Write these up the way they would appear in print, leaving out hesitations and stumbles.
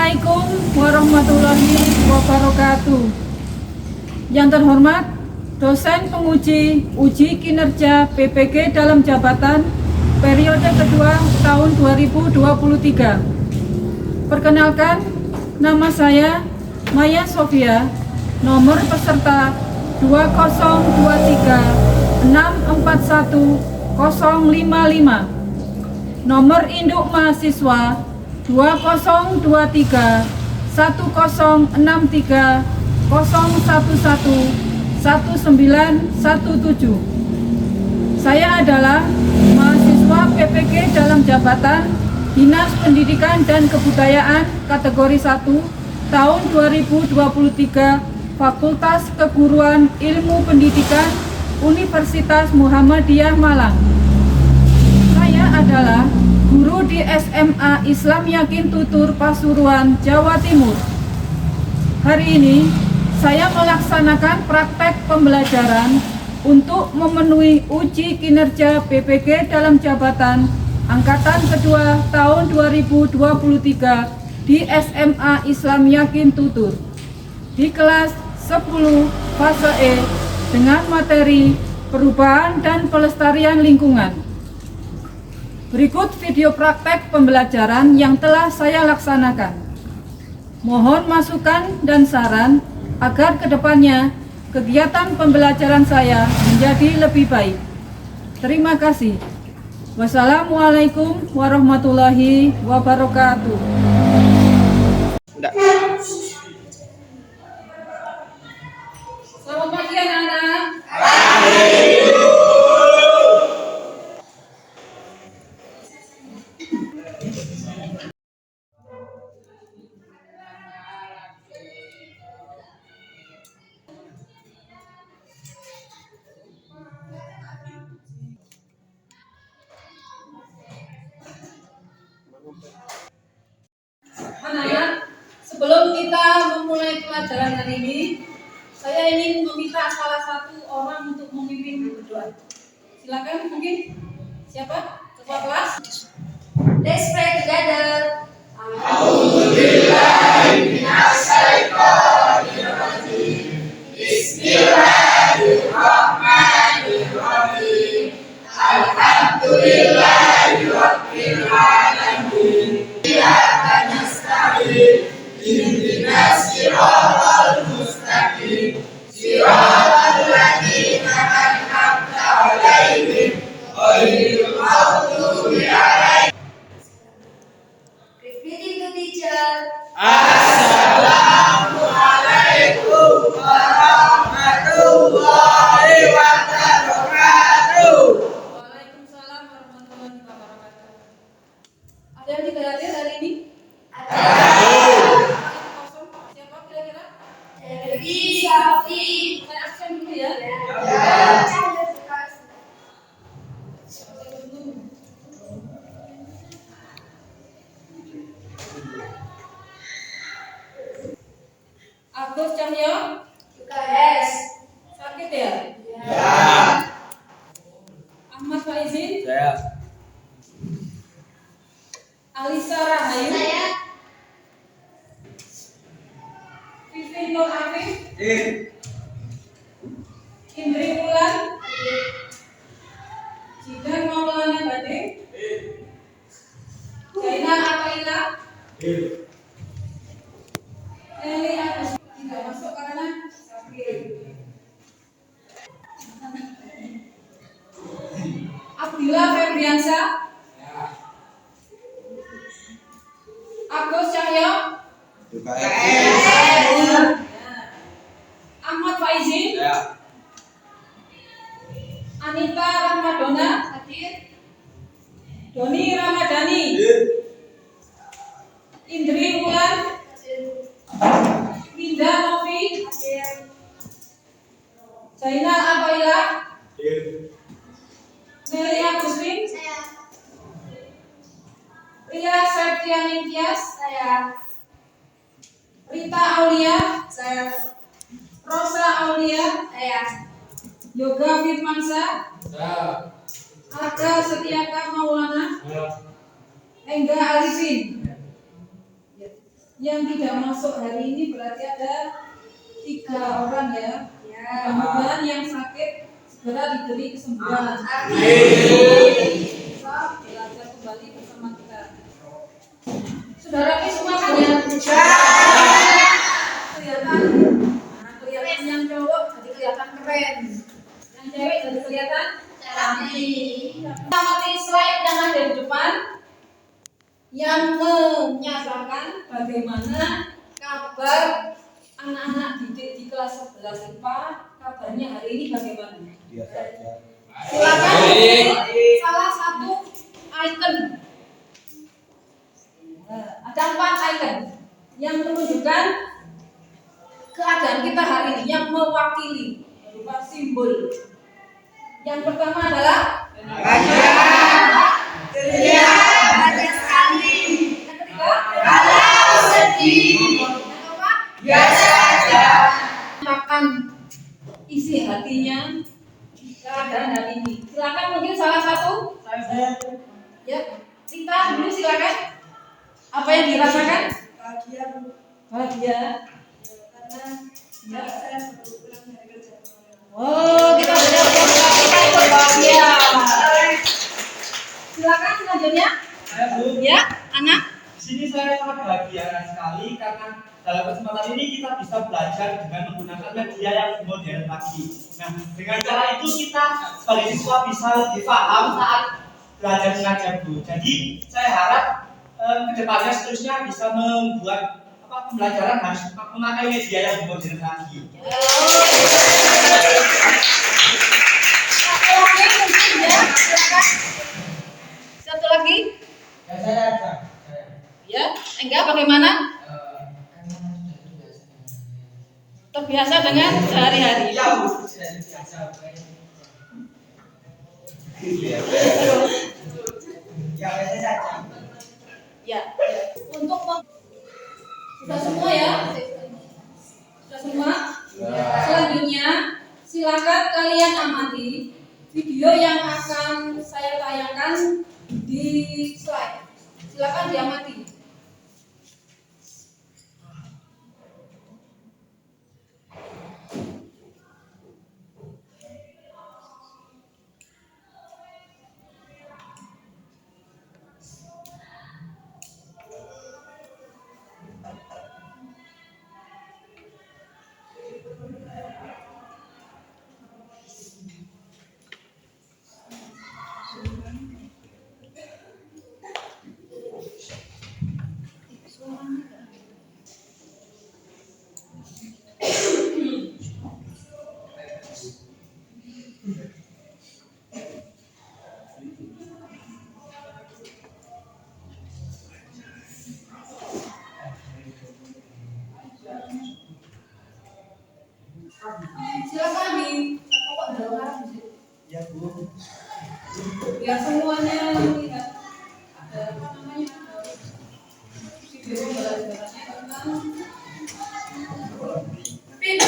Assalamualaikum warahmatullahi wabarakatuh. Yang terhormat dosen penguji uji kinerja PPG dalam jabatan periode kedua tahun 2023. Perkenalkan, nama saya Maya Sofia, nomor peserta 2023641055, nomor induk mahasiswa 202301111917. Saya adalah mahasiswa PPG dalam jabatan Dinas Pendidikan dan Kebudayaan kategori 1 tahun 2023, Fakultas Keguruan Ilmu Pendidikan Universitas Muhammadiyah Malang. Saya adalah guru di SMA Islam Yakin Tutur Pasuruan, Jawa Timur. Hari ini saya melaksanakan praktek pembelajaran untuk memenuhi uji kinerja PPG dalam jabatan angkatan kedua tahun 2023 di SMA Islam Yakin Tutur di kelas 10 fase E dengan materi perubahan dan pelestarian lingkungan. Berikut video praktek pembelajaran yang telah saya laksanakan. Mohon masukan dan saran agar kedepannya kegiatan pembelajaran saya menjadi lebih baik. Terima kasih. Wassalamualaikum warahmatullahi wabarakatuh. Selamat pagi anak-anak. Anak-anak, sebelum kita memulai pelajaran hari ini, saya ingin meminta salah satu orang untuk memimpin berdoa. Silakan, mungkin siapa? Ketua kelas. Let's pray together. A'udzubillahiminasyaitonirrajim. Bismillahirrahmanirrahim. Alhamdulillahirabbil alamin. Iyyaka nasta'in. Ihdinas siratal mustaqim. Siratal ladzina an'amta 'alaihim ghairil maghdubi 'alaihim. Repeating the teacher. Assalamualaikum warahmatullahi wabarakatuh. Waalaikumsalam warahmatullahi wabarakatuh. Ada yang tidak hadir hari ini? Siapa kira-kira? Devi Safi. Saya absen dulu ya. Agus Cahyo. UKS. Sakit ya? Ya. Ahmad Faizin. Saya. Alisa Rahayu. Saya. Vivi Nur Afif. Indri Wulan. Jidan Maulana Bade. Zaina Akaila. Nelly Agus tidak masuk karena sakit. Abdillah Febriansa. Agus Cahyo. Ahmad Faizin. Anita Ramadona. Hadir. Doni Ramadhani. Indri Wulan. Winda Novi. Zaina Abaila. Nelly Agustin. Ria Septiani Tias. Rita Aulia. Rosa Aulia. Yoga Firmansa. Aga Setiaka Maulana. Engga Arifin. Yang tidak masuk hari ini berarti ada 3 orang ya. Mudah-mudahan yang sakit segera diberi kesembuhan. Bisa belajar kembali bersama kita. Saudara semua kan ya? Kelihatan. Nah, kelihatan yang cowok jadi kelihatan keren. Yang cewek jadi kelihatan cantik. Kita amati slide yang ada di depan yang menyatakan bagaimana kabar anak-anak didik di kelas 11 IPA. Kabarnya hari ini bagaimana? Biasa aja. Silakan pilih salah satu icon. Ada 4 icon yang menunjukkan keadaan kita hari ini, yang mewakili berupa simbol. Yang pertama adalah Bahagia, ceria, bahagia sekali. yang ketiga Kalau sedih, yang keempat biasa aja. makan isi hatinya keadaan hari ini. Silakan mungkin salah satu. Ya, Rita dulu silakan. Apa yang dirasakan? Bahagia, Bahagia. karena saya baru pulang dari kerja. Oh, kita kita ikut bahagia. Silakan selanjutnya. Saya Bu, Ya, anak. di sini saya sangat bahagia sekali karena dalam kesempatan ini kita bisa belajar dengan menggunakan media yang modern lagi. Nah, dengan cara itu kita sebagai siswa bisa lebih paham saat belajar mengajar Bu. Jadi saya harap kedepannya seterusnya bisa membuat pembelajaran harus memakai media yang modern lagi. Satu lagi mungkin ya, silakan. Satu lagi. Ya saya aja. Ya, enggak bagaimana? Terbiasa dengan sehari-hari. Ya Bu, sudah biasa. Ya biasa saja. Ya, untuk sudah semua ya? Sudah semua? Selanjutnya, silakan kalian amati video yang akan saya tayangkan di slide. Silakan diamati. Silakan di pokok dalam Ya Bu. biar semuanya melihat ada apa namanya video pembelajarannya tentang PIN.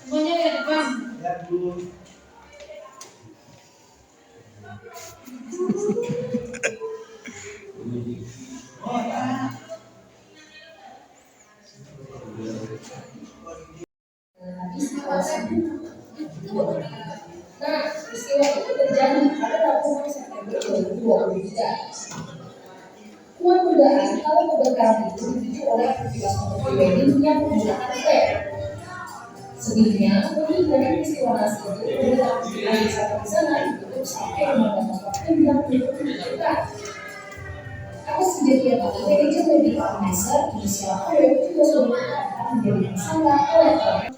Semuanya lihat depan. Ya Bu. Oh ya. Nah, peristiwa itu terjadi pada 20 September 2023. Kuat dugaan kalau kebakaran itu dipicu oleh aktivitas wedding yang menggunakan flare. Sedihnya, lebih dari peristiwa nasi itu beberapa aktivitas wisata di sana ditutup sampai menggunakan waktu yang belum ditentukan. Atas kejadian itu, manajer wedding organizer inisial AW juga sudah ditetapkan menjadi tersangka oleh polisi.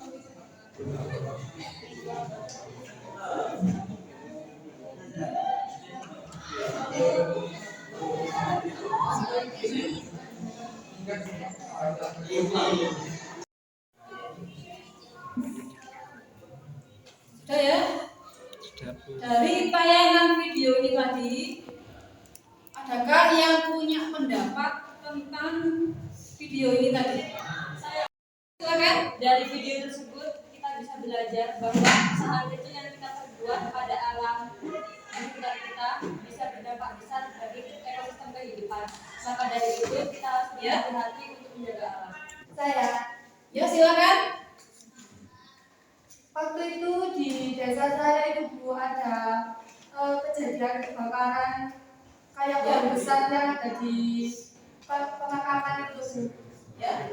Sudah ya? Dari tayangan video ini tadi, adakah yang punya pendapat tentang video ini tadi? Silakan. Dari video tersebut kita bisa belajar bahwa usaha kecil yang kita perbuat berbuat pada alam di sekitar kita bisa berdampak besar bagi ekosistem kehidupan. Maka dari itu kita harus berhati-hati untuk menjaga alam. Saya Ya, silakan. waktu itu di desa saya itu Bu ada kejadian kebakaran kayak pohon besar yang ada di pemakaman itu Bu. Ya.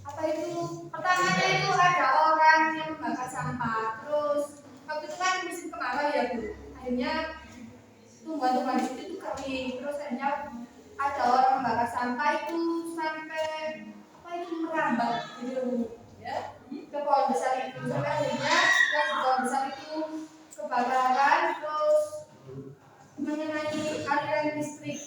Apa itu? Pertamanya itu ada orang yang membakar sampah. Terus waktu itu kan musim kemarau ya Bu. Akhirnya tumbuhan-tumbuhan di situ itu kering. Terus akhirnya ada orang membakar sampah itu sampai apa itu merambat gitu Ya. ke pohon besar itu. Sampai akhirnya yang di pohon besar itu kebakaran terus mengenai aliran listrik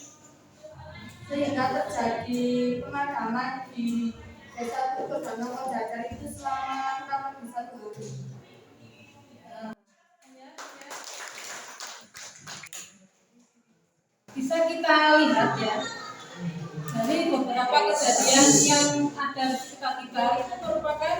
sehingga terjadi pemadaman di desa Tutur dan Jajar itu selama kurang lebih 1 hari. Bisa kita lihat ya, dari beberapa kejadian yang ada di sekitar kita itu merupakan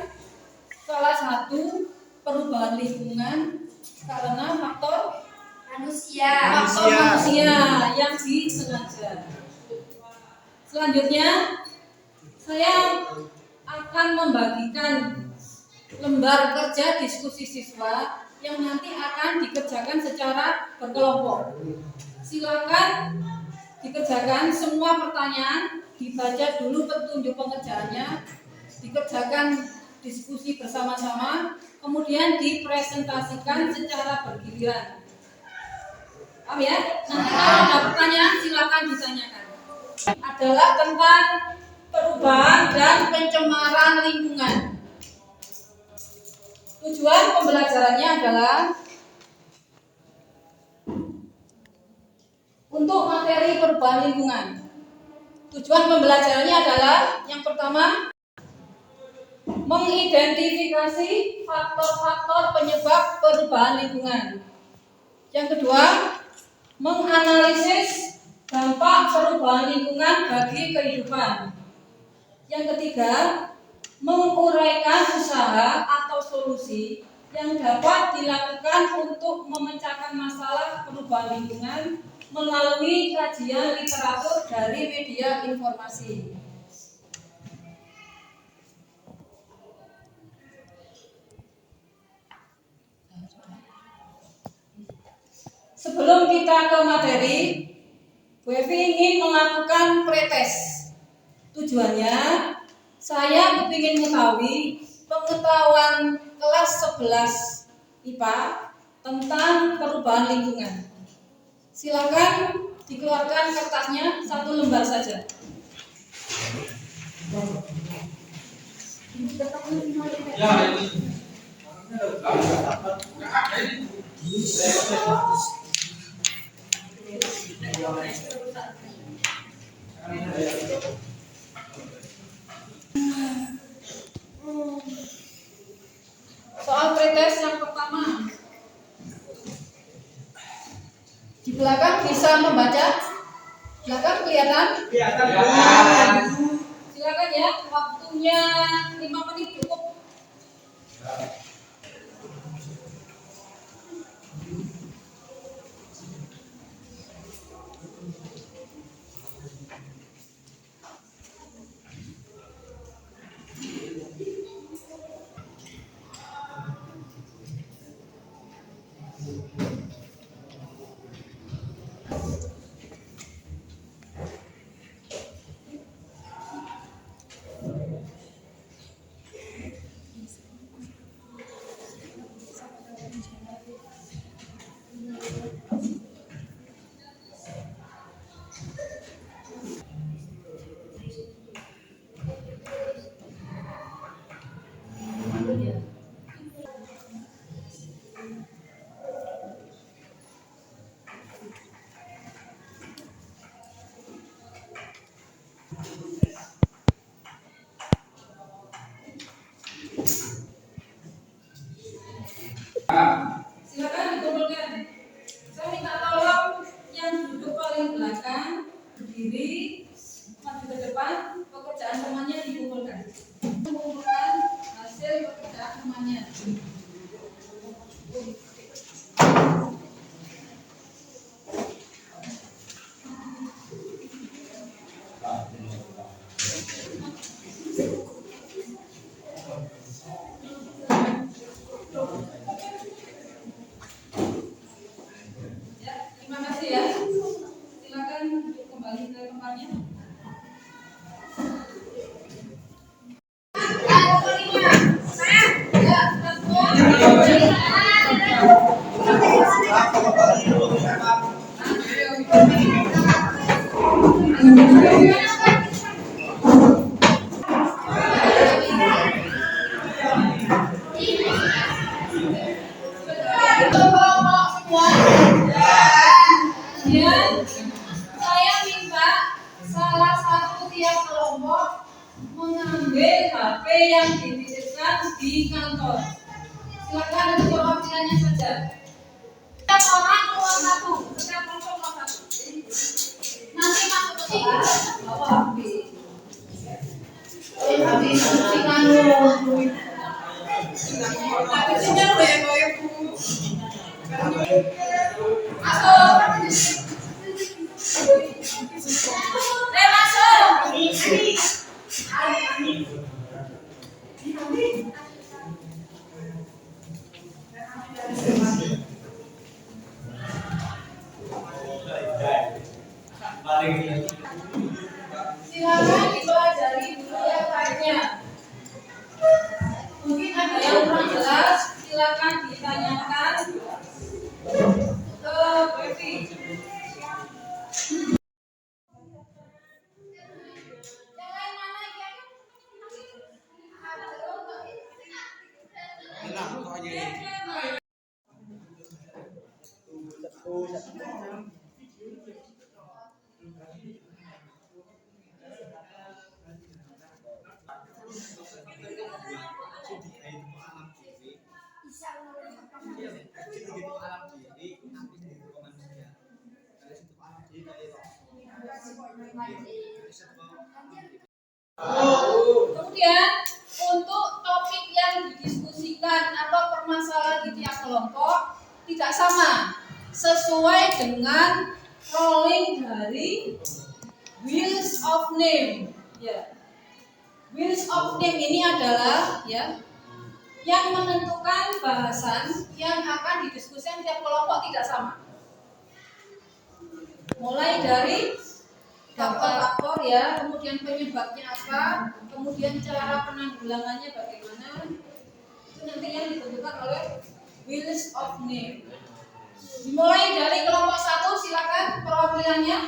salah satu perubahan lingkungan karena faktor Manusia. manusia yang disengaja. Selanjutnya saya akan membagikan lembar kerja diskusi siswa yang nanti akan dikerjakan secara berkelompok. Silakan dikerjakan semua pertanyaan, dibaca dulu petunjuk pengerjaannya, dikerjakan diskusi bersama-sama, kemudian dipresentasikan secara bergiliran. Paham ya? Nanti kalau ada pertanyaan silakan ditanyakan. Adalah tentang perubahan dan pencemaran lingkungan. Tujuan pembelajarannya adalah untuk materi perubahan lingkungan. Tujuan pembelajarannya adalah yang pertama, mengidentifikasi faktor-faktor penyebab perubahan lingkungan. Yang kedua, menganalisis dampak perubahan lingkungan bagi kehidupan. Yang ketiga, menguraikan usaha atau solusi yang dapat dilakukan untuk memecahkan masalah perubahan lingkungan melalui kajian literatur dari media informasi. Sebelum kita ke materi, Bu Evi ingin melakukan pretest. Tujuannya, saya ingin mengetahui pengetahuan kelas 11 IPA tentang perubahan lingkungan. Silakan dikeluarkan kertasnya, 1 lembar saja. Ya, ini. Soal pretest yang pertama. Di belakang bisa membaca? Belakang kelihatan? Kelihatan. Silakan ya, waktunya 5 menit cukup. Silakan dikumpulkan. Saya minta tolong yang duduk paling belakang berdiri, maju ke depan, pekerjaan temannya dikumpulkan. Mengumpulkan hasil pekerjaan temannya. mengambil HP yang dititipkan di kantor. Silakan untuk perwakilannya saja. Setiap orang keluar satu, setiap kelompok keluar satu. Nanti masuk ke kelas bawa HP. Habis kucingan dulu. Kucingan dulu ya kau ibu. Masuk. Silakan dipelajari dulu yang lainnya. Mungkin ada yang kurang jelas, silakan ditanyakan ke Bevi. Yang lain mana ya? Kemudian untuk topik yang didiskusikan atau permasalahan di tiap kelompok tidak sama sesuai dengan rolling dari Wheels of Name. Ya. Wheels of Name ini adalah ya yang menentukan bahasan yang akan didiskusikan tiap kelompok tidak sama. Mulai dari faktor-faktor ya, kemudian penyebabnya apa, kemudian cara penanggulangannya bagaimana, itu nanti yang ditentukan oleh Wheels of Name. Dimulai dari kelompok 1, silakan perwakilannya.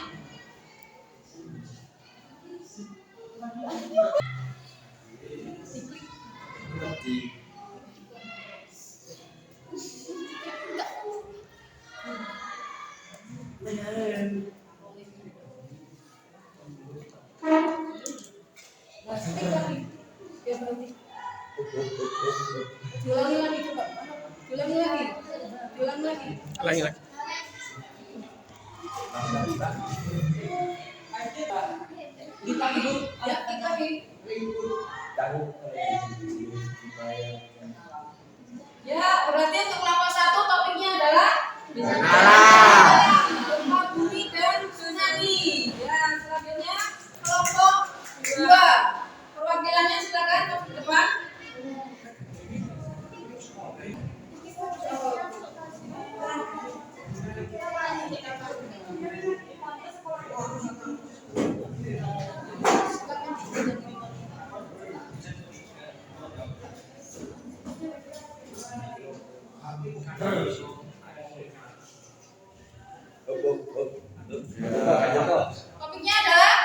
Ulangi lagi coba. Ulangi lagi. Ulangi lagi. Ya, lagi. Ya, berarti untuk kelompok 1 topiknya adalah gempa bumi dan tsunami. Ya, selanjutnya kelompok 2. Perwakilannya silakan ke depan. Topiknya adalah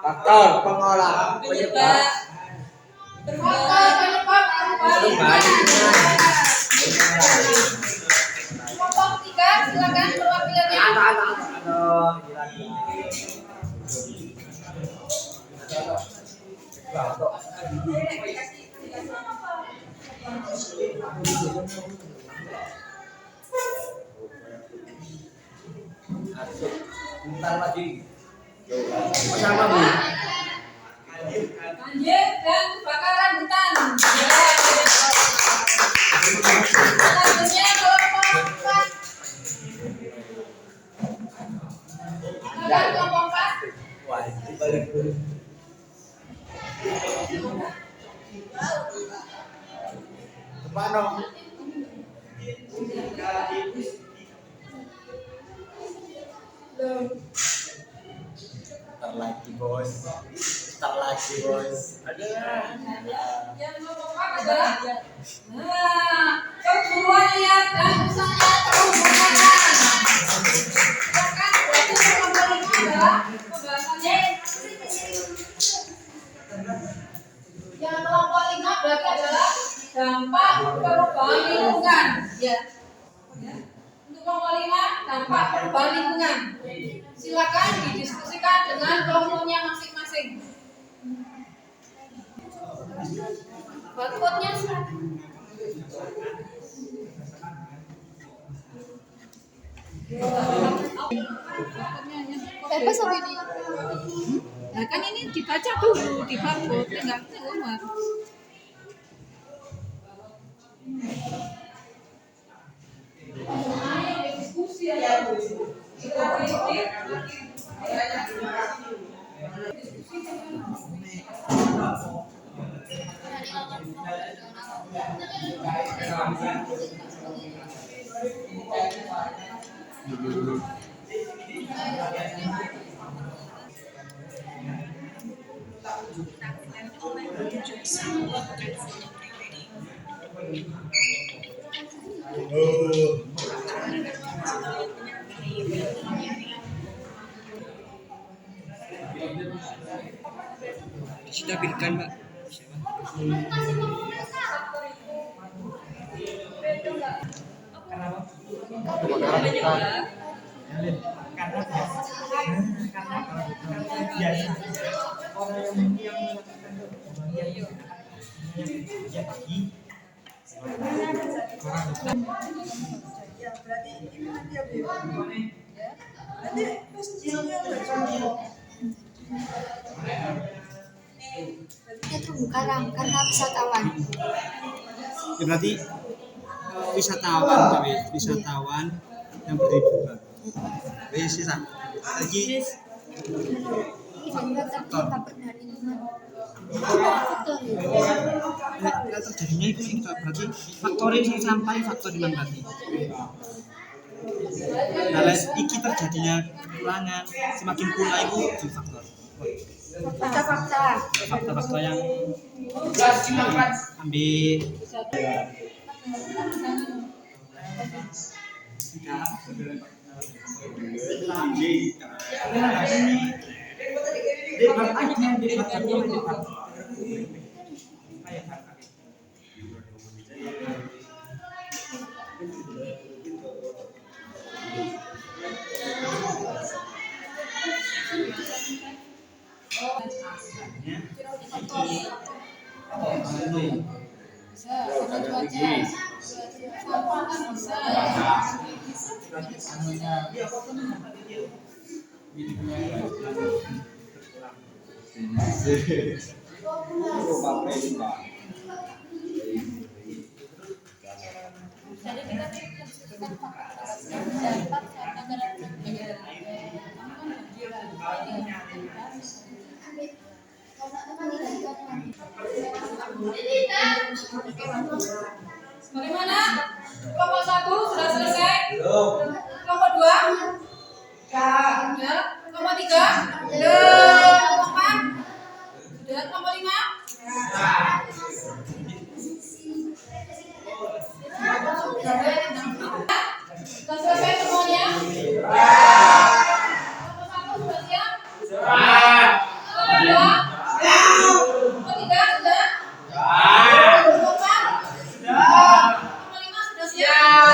Faktor pengolahan penyebab perubahan. Kelompok 3 silakan perwakilannya. Bentar lagi. Bersama Bu. Banjir dan kebakaran hutan. Selanjutnya kelompok 4. Silakan kelompok 4. Wah, itu balik dulu. Kemana? Terlagi bos. Ada. Yang kelompok 4 adalah perburuan liar dan usaha perhubungan. Silakan berarti kelompok 5 adalah pembahasannya. Yang kelompok 5 berarti adalah dampak perubahan lingkungan. Ya. Untuk kelompok 5 dampak perubahan lingkungan. Silakan didiskusikan dengan kelompoknya masing-masing. Barcode-nya siapa? Bebas apa ini? Nah kan ini dibaca dulu di barcode, tinggal keluar. Diskusi ya. Stabilkan, Mbak. Biasa orang yang pagi Berarti ini nanti ya, Bu. Nanti masjidnya Kita terumbu karang karena wisatawan. ya berarti wisatawan tapi wisatawan yang berliburan. Wis sisa. Lagi Kita terdapat dari lingkungan. terjadinya itu sih berarti faktor yang sampai faktor di mana berarti. Nah, iki terjadinya kekurangan semakin pula itu di faktor. Fakta-fakta yang ambil Bagaimana? Kelompok 1 sudah selesai? Kelompok 2? Sudah. Kelompok 3? Sudah. Kelompok 4? Sudah. Kelompok 5? Sudah selesai semuanya? Kelompok 1 sudah siap? Kelompok 2? Kelompok 3 sudah? Kelompok 4? Kelompok 5 sudah siap?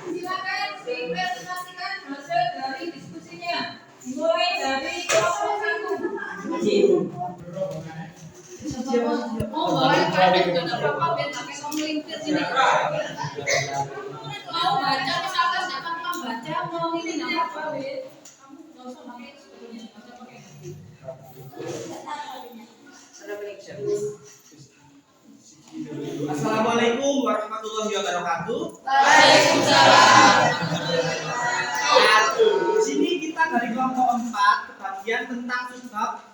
Silakan dipresentasikan hasil dari diskusinya. Mulai dari kelompok 1. Mau baca juga ada apa-apa biar pakai melintir sini. Mau baca misalkan jangan baca mau ini nggak apa-apa Bet. Kamu nggak usah pakai itu sebetulnya baca pakai. Assalamualaikum warahmatullahi wabarakatuh. Waalaikumsalam. Di sini kita dari kelompok 4 kebagian tentang sebab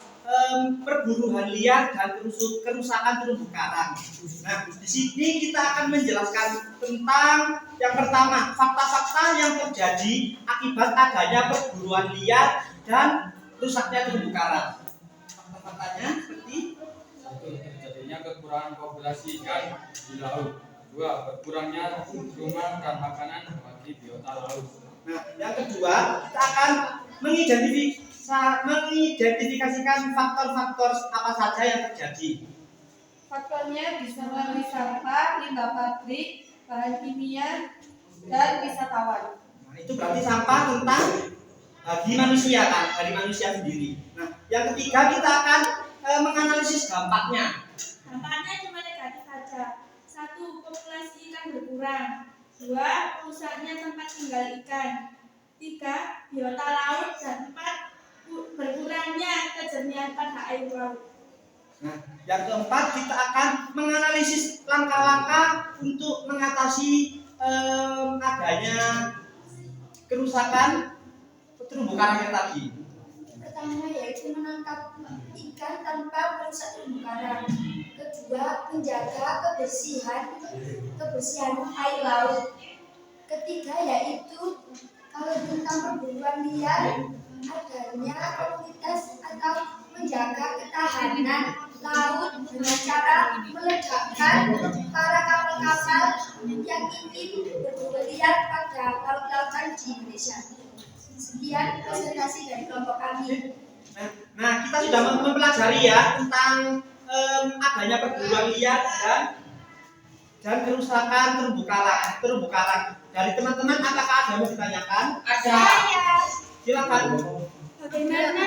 perburuan liar dan kerusakan terumbu karang. Nah, di sini kita akan menjelaskan tentang yang pertama, fakta-fakta yang terjadi akibat adanya perburuan liar dan rusaknya terumbu karang. Fakta-faktanya seperti terjadinya kekurangan populasi ikan di laut. 2. Berkurangnya rumah dan makanan bagi biota laut. Nah, yang kedua, kita akan mengidentifikasikan faktor-faktor apa saja yang terjadi. Faktornya bisa melalui sampah, limbah pabrik, bahan kimia, dan wisatawan. Nah, itu berarti sampah tentang bagi manusia kan, dari manusia sendiri. Nah, yang ketiga kita akan menganalisis dampaknya. Dampaknya cuma negatif saja. 1. Populasi ikan berkurang. 2. rusaknya tempat tinggal ikan. 3. biota laut. Dan 4. berkurangnya kejernihan pada air laut. Nah, yang keempat kita akan menganalisis langkah-langkah untuk mengatasi adanya kerusakan terumbu karang tadi. Pertama yaitu menangkap ikan tanpa merusak terumbu karang. Kedua, menjaga kebersihan air laut. Ketiga yaitu kalau tentang perburuan liar, adanya komunitas atau menjaga ketahanan laut dengan cara meledakkan para kapal-kapal yang ingin berburu liar pada laut-lautan di Indonesia. Sekian presentasi dari kelompok kami. Nah, kita sudah mempelajari ya tentang adanya perburuan liar dan kerusakan terumbu karang. Dari teman-teman, apakah ada yang mau ditanyakan? Ada. Silakan. Bagaimana?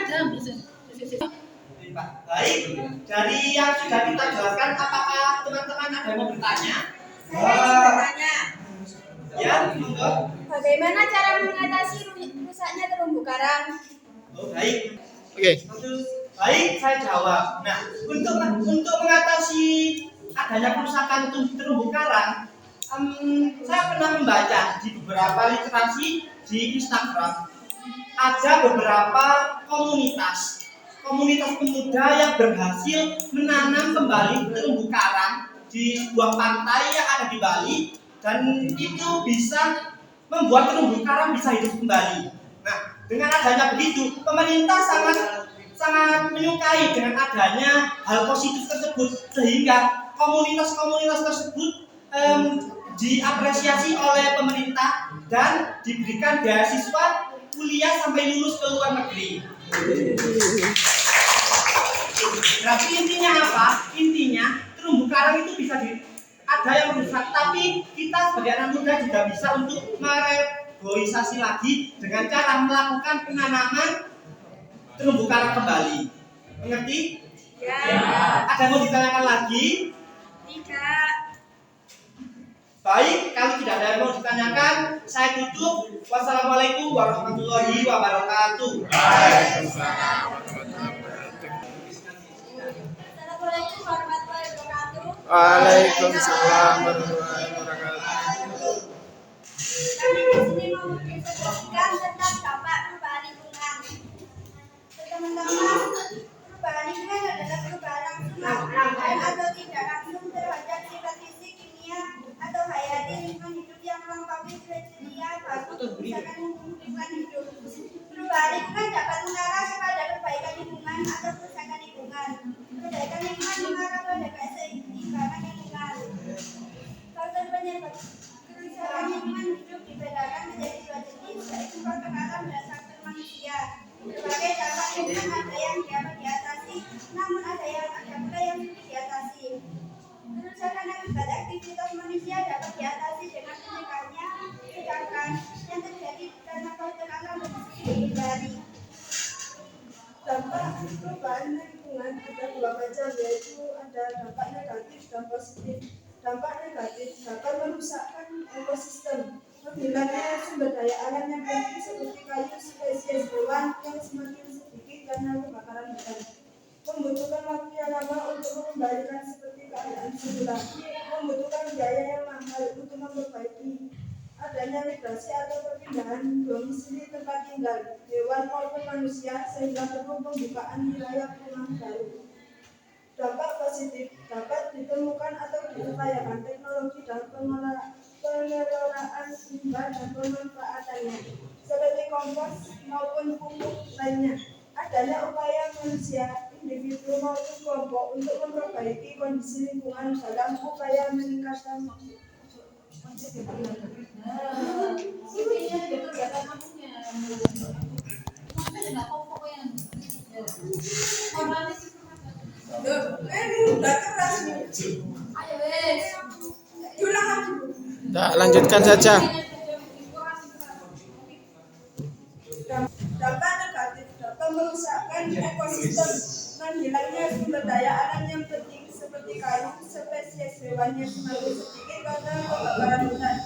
Baik, dari yang sudah kita jelaskan, apakah teman-teman ada yang mau bertanya? Saya ingin bertanya. Ya, monggo. Bagaimana cara mengatasi rusaknya terumbu karang? Oh, baik. Oke. Baik, saya jawab. Nah, untuk mengatasi adanya kerusakan terumbu karang, saya pernah membaca di beberapa literasi di Instagram ada beberapa komunitas pemuda yang berhasil menanam kembali terumbu karang di sebuah pantai yang ada di Bali, dan itu bisa membuat terumbu karang bisa hidup kembali. Nah, dengan adanya begitu, pemerintah sangat menyukai dengan adanya hal positif tersebut, sehingga komunitas-komunitas tersebut diapresiasi oleh pemerintah dan diberikan beasiswa kuliah sampai lulus ke luar negeri. Berarti intinya apa? Intinya terumbu karang itu bisa ada yang rusak, tapi kita sebagai anak muda juga bisa untuk mereboisasi lagi dengan cara melakukan penanaman terumbu karang kembali. Mengerti? Ya. Ada yang mau ditanyakan lagi? Tidak. Baik, kalau tidak ada yang mau ditanyakan, saya tutup. Wassalamualaikum warahmatullahi wabarakatuh. Assalamualaikum warahmatullahi wabarakatuh. Waalaikumsalam warahmatullahi wabarakatuh. Kami di sini mau menginformasikan tentang dampak perubahan lingkungan. Teman-teman, perubahan lingkungan adalah perubahan langsung atau tidak langsung terhadap sifat fisik, kimia, atau hayati lingkungan hidup yang melampaui kriteria baku kerusakan lingkungan hidup. Perubahan lingkungan dapat mengarah kepada perbaikan lingkungan atau kerusakan lingkungan. Perbaikan lingkungan mengarah pada keseimbangan lingkungan. Faktor penyebab kerusakan lingkungan hidup dibedakan menjadi dua jenis, yaitu faktor alam dan faktor manusia. Berbagai dampak lingkungan ada yang dapat diatasi, namun ada pula yang sulit diatasi. Kerusakan akibat aktivitas manusia dapat diatasi dengan mencegahnya, sedangkan yang terjadi karena faktor alam lebih dihindari. Dampak perubahan lingkungan ada dua macam, yaitu ada dampak negatif dan positif. Dampak negatif dapat merusakkan ekosistem, menghilangnya sumber daya alam yang penting seperti kayu, spesies hewan yang semakin sedikit karena kebakaran hutan. Membutuhkan waktu yang lama untuk mengembalikan seperti keadaan semula. Membutuhkan biaya yang mahal untuk memperbaiki. Adanya migrasi atau perpindahan domisili tempat tinggal hewan maupun manusia sehingga perlu pembukaan wilayah perumahan baru. Dampak positif dapat ditemukan atau diupayakan teknologi dan pengelolaan limbah dan pemanfaatannya seperti kompos maupun pupuk lainnya. Adanya upaya manusia, individu maupun kelompok untuk memperbaiki kondisi lingkungan dalam upaya meningkatkan Nah, lanjutkan saja. dampak negatif dapat merusakkan ekosistem dan hilangnya sumber daya alam yang penting seperti seperti kayu, spesies hewannya semakin sedikit karena kebakaran hutan.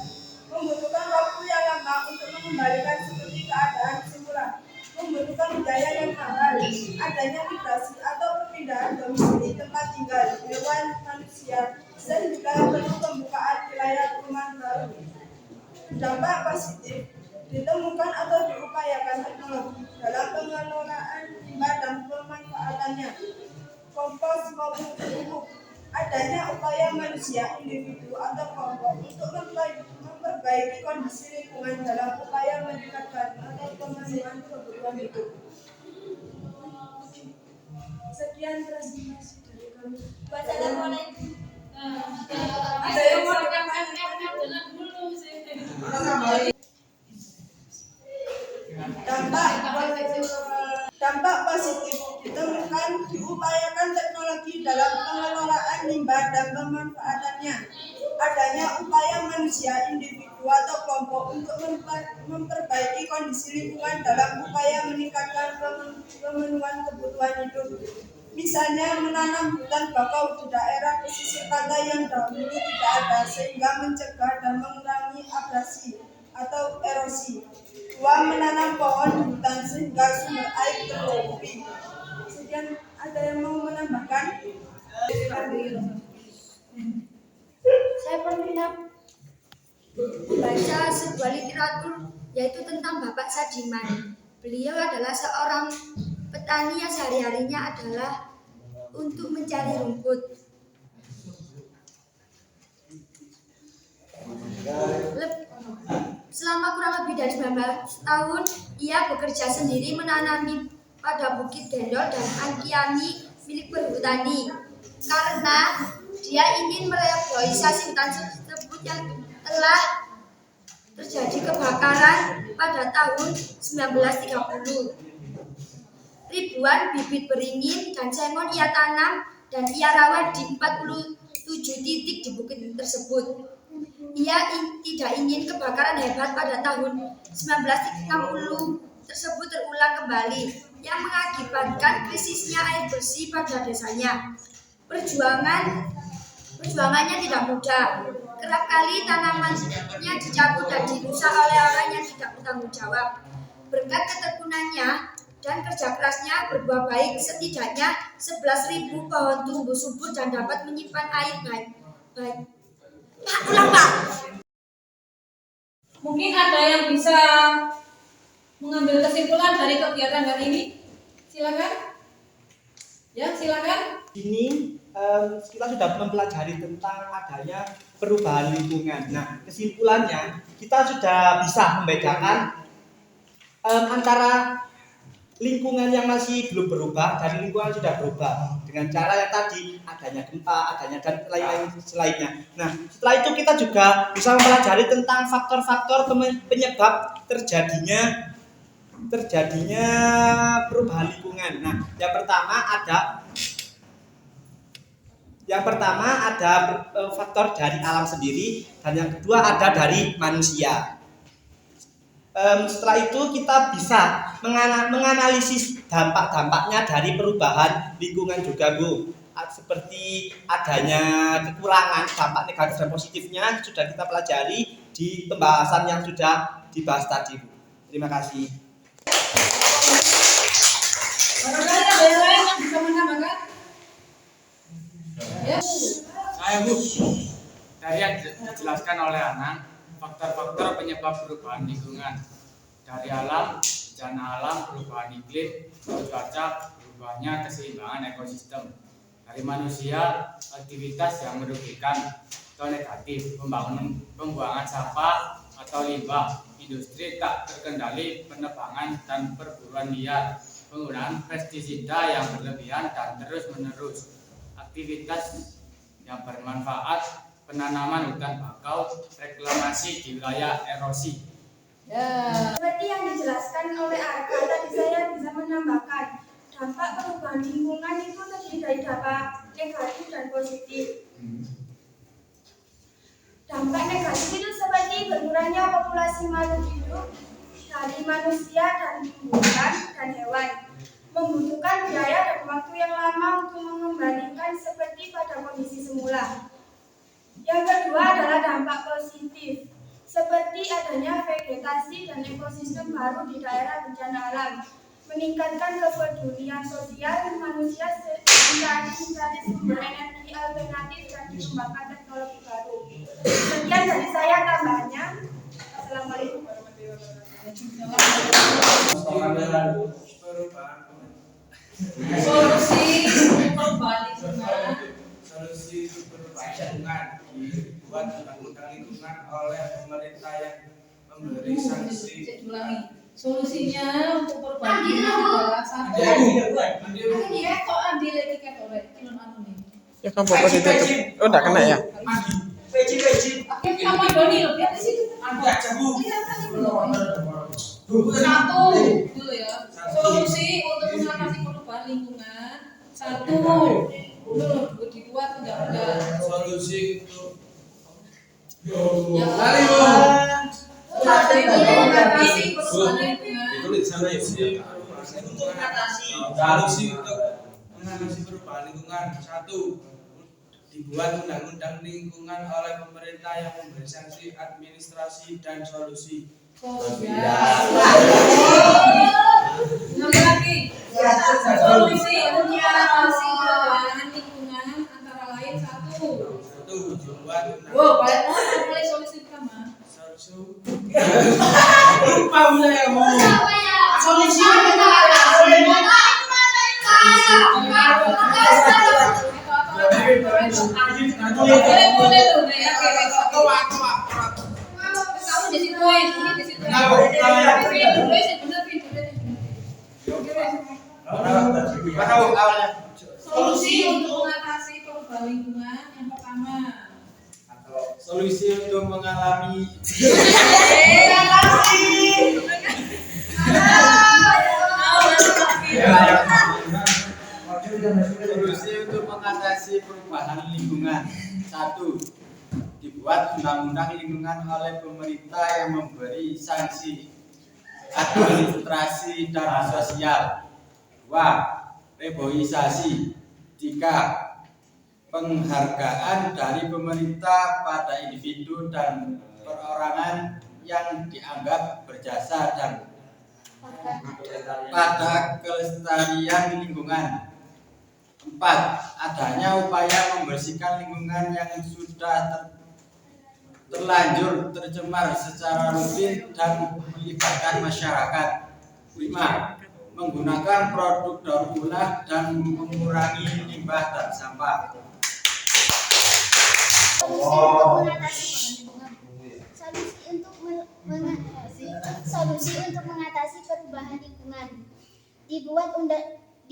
Membutuhkan waktu yang lama untuk mengembalikan seperti keadaan semula. Membutuhkan biaya yang mahal. Adanya migrasi atau perpindahan domisili tempat tinggal hewan manusia sehingga perlu pembukaan wilayah perumahan baru. Dampak positif ditemukan atau diupayakan teknologi dalam pengelolaan limbah dan pemanfaatannya, kompos maupun pupuk. Adanya upaya manusia, individu atau kelompok untuk memperbaiki kondisi lingkungan dalam upaya meningkatkan atau pemenuhan kebutuhan hidup. Sekian presentasi dari kami. Wassalamualaikum. Ada yang mau dikatakan dulu sih. Dampak positif ditemukan diupayakan teknologi dalam pengelolaan limbah dan pemanfaatannya. Adanya upaya manusia, individu atau kelompok untuk memperbaiki kondisi lingkungan dalam upaya meningkatkan pemenuhan kebutuhan hidup. Misalnya menanam hutan bakau di daerah pesisir pantai yang dahulu tidak ada sehingga mencegah dan mengurangi abrasi atau erosi. 2. Menanam pohon di hutan sehingga sumber air tercukupi. Sekian, ada yang mau menambahkan? Saya pernah membaca sebuah literatur yaitu tentang Bapak Sadiman. Beliau adalah seorang petani yang sehari-harinya adalah untuk mencari rumput. Selama kurang lebih dari 19 tahun, ia bekerja sendiri menanami pada Bukit Gendol dan Angkiani milik perhutani. Karena dia ingin merehabilitasi hutan tersebut yang telah terjadi kebakaran pada tahun 1930. Ribuan bibit beringin dan sengon ia tanam dan ia rawat di 47 titik di bukit tersebut. Ia tidak ingin kebakaran hebat pada tahun 1930 tersebut terulang kembali yang mengakibatkan krisisnya air bersih pada desanya. Perjuangannya tidak mudah. Kerap kali tanamannya dicabut dan dirusak oleh orang yang tidak bertanggung jawab. Berkat ketekunannya dan kerja kerasnya berbuah baik, setidaknya 11.000 pohon tumbuh subur dan dapat menyimpan air baik. Pak. Mungkin ada yang bisa mengambil kesimpulan dari kegiatan hari ini. Silakan. Ya, silakan. Ini kita sudah mempelajari tentang adanya perubahan lingkungan. Nah, kesimpulannya kita sudah bisa membedakan antara lingkungan yang masih belum berubah dan lingkungan yang sudah berubah dengan cara yang tadi adanya gempa, adanya dan lain-lain selainnya. Nah, setelah itu kita juga bisa mempelajari tentang faktor-faktor penyebab terjadinya perubahan lingkungan. Nah, yang pertama ada faktor dari alam sendiri dan yang kedua ada dari manusia. Setelah itu kita bisa menganalisis dampak-dampaknya dari perubahan lingkungan juga, Bu. Seperti adanya kekurangan, dampak negatif dan positifnya sudah kita pelajari di pembahasan yang sudah dibahas tadi, Bu. Terima kasih. Barangkali ada yang lain yang bisa menambahkan? Ya. Saya, Bu, dari yang dijelaskan oleh Anang, faktor-faktor penyebab perubahan lingkungan dari alam, bencana alam, perubahan iklim, cuaca, berubahnya keseimbangan ekosistem. Dari manusia, aktivitas yang merugikan atau negatif, pembuangan sampah atau limbah, industri tak terkendali, penebangan dan perburuan liar, penggunaan pestisida yang berlebihan dan terus-menerus, aktivitas yang bermanfaat, penanaman hutan bakau, reklamasi di wilayah erosi. Seperti yang dijelaskan oleh Arka, tadi saya bisa menambahkan dampak perubahan lingkungan itu terdiri dari dampak negatif dan positif. Dampak negatif itu seperti berkurangnya populasi makhluk hidup dari manusia dan tumbuhan dan hewan, membutuhkan biaya dan waktu yang lama untuk mengembalikan seperti pada kondisi semula. Yang kedua adalah dampak positif, seperti adanya vegetasi dan ekosistem baru di daerah bencana alam, meningkatkan kepedulian sosial manusia mencari sumber energi alternatif dan dikembangkan teknologi baru. Sekian dari saya tambahannya. Assalamualaikum warahmatullahi wabarakatuh. Solusi perubahan lingkungan. Solusi perubahan lingkungan dibuat undang-undang lingkungan oleh pemerintah yang memberi sanksi. Ulangi. Solusinya untuk perubahan lingkungan adalah satu. Kok adil lagi kayak orang kilon anu nih. Ya kan bapak ditutup. Oh enggak kena ya? Peci. Sama Doni loh, lihat di situ. Satu dulu ya. Solusi untuk mengatasi perubahan lingkungan. Satu, dulu dibuat undang-undang. Solusi untuk Yang kedua, solusi untuk mengatasi perubahan lingkungan. Solusi untuk mengatasi perubahan lingkungan. Satu, dibuat undang-undang lingkungan oleh pemerintah yang memberi sanksi administrasi dan solusi. Ulang lagi. Solusi untuk mengatasi perubahan lingkungan antara lain satu. Dibuat undang-undang. Wow, mulai solusi pertama. Solusi Boleh loh, ya. Kamu di situ, di situ. Solusi untuk mengatasi perubahan lingkungan yang pertama. Solusi untuk mengalami Solusi untuk mengatasi perubahan lingkungan. Satu, dibuat undang-undang lingkungan oleh pemerintah yang memberi sanksi administrasi dan sosial. Dua, reboisasi. Tiga, penghargaan dari pemerintah pada individu dan perorangan yang dianggap berjasa dan pada kelestarian lingkungan. 4. Adanya upaya membersihkan lingkungan yang sudah terlanjur tercemar secara rutin dan melibatkan masyarakat. 5. Menggunakan produk daur ulang dan mengurangi limbah dan sampah. Solusi untuk mengatasi perubahan lingkungan.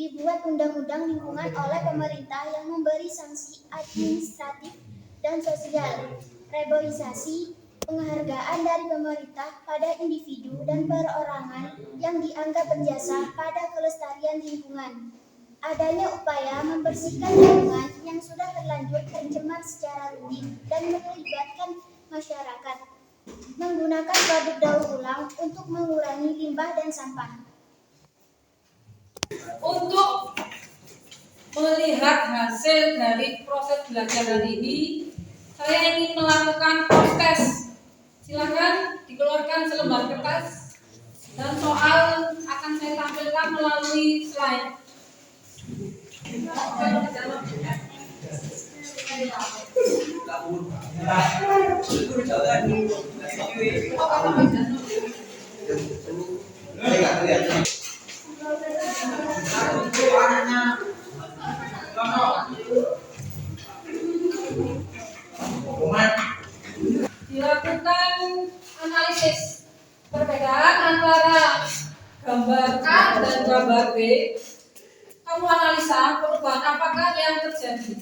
Dibuat undang-undang lingkungan oleh pemerintah yang memberi sanksi administratif dan sosial. Reboisasi, penghargaan dari pemerintah pada individu dan perorangan yang dianggap berjasa pada kelestarian lingkungan. Adanya upaya membersihkan lingkungan yang sudah terlanjur tercemar secara rutin dan melibatkan masyarakat. Menggunakan produk daur ulang untuk mengurangi limbah dan sampah. Untuk melihat hasil dari proses belajar hari ini, saya ingin melakukan proses. Silakan dikeluarkan selembar kertas dan soal akan saya tampilkan melalui slide. Dilakukan analisis perbedaan antara gambar A dan gambar B. Kamu analisa perubahan apakah yang terjadi.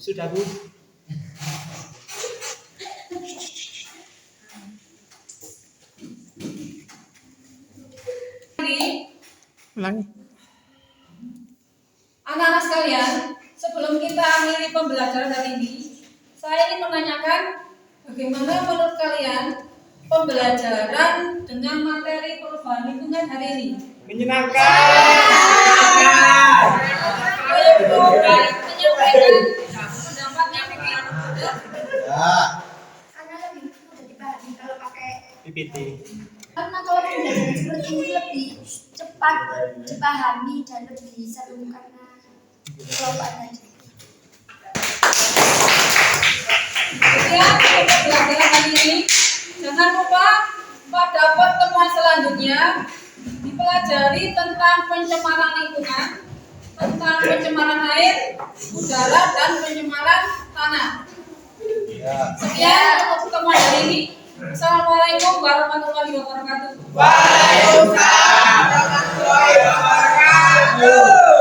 Sudah Bu. Ulangi. Anak-anak sekalian, sebelum kita akhiri pembelajaran hari ini, saya ingin menanyakan bagaimana menurut kalian pembelajaran dengan materi perubahan lingkungan hari ini? Menyenangkan. Menyampaikan pendapatnya mungkin. Karena lebih mudah dipahami kalau pakai PPT. karena kalau pembelajaran seperti ini lebih cepat dipahami dan lebih seru karena kelompok tadi. Kemudian untuk pembelajaran kali ini, jangan lupa pada pertemuan selanjutnya dipelajari tentang pencemaran lingkungan, tentang pencemaran air, udara, dan pencemaran tanah. Sekian untuk pertemuan hari ini. Assalamualaikum warahmatullahi wabarakatuh. Waalaikumsalam warahmatullahi wabarakatuh.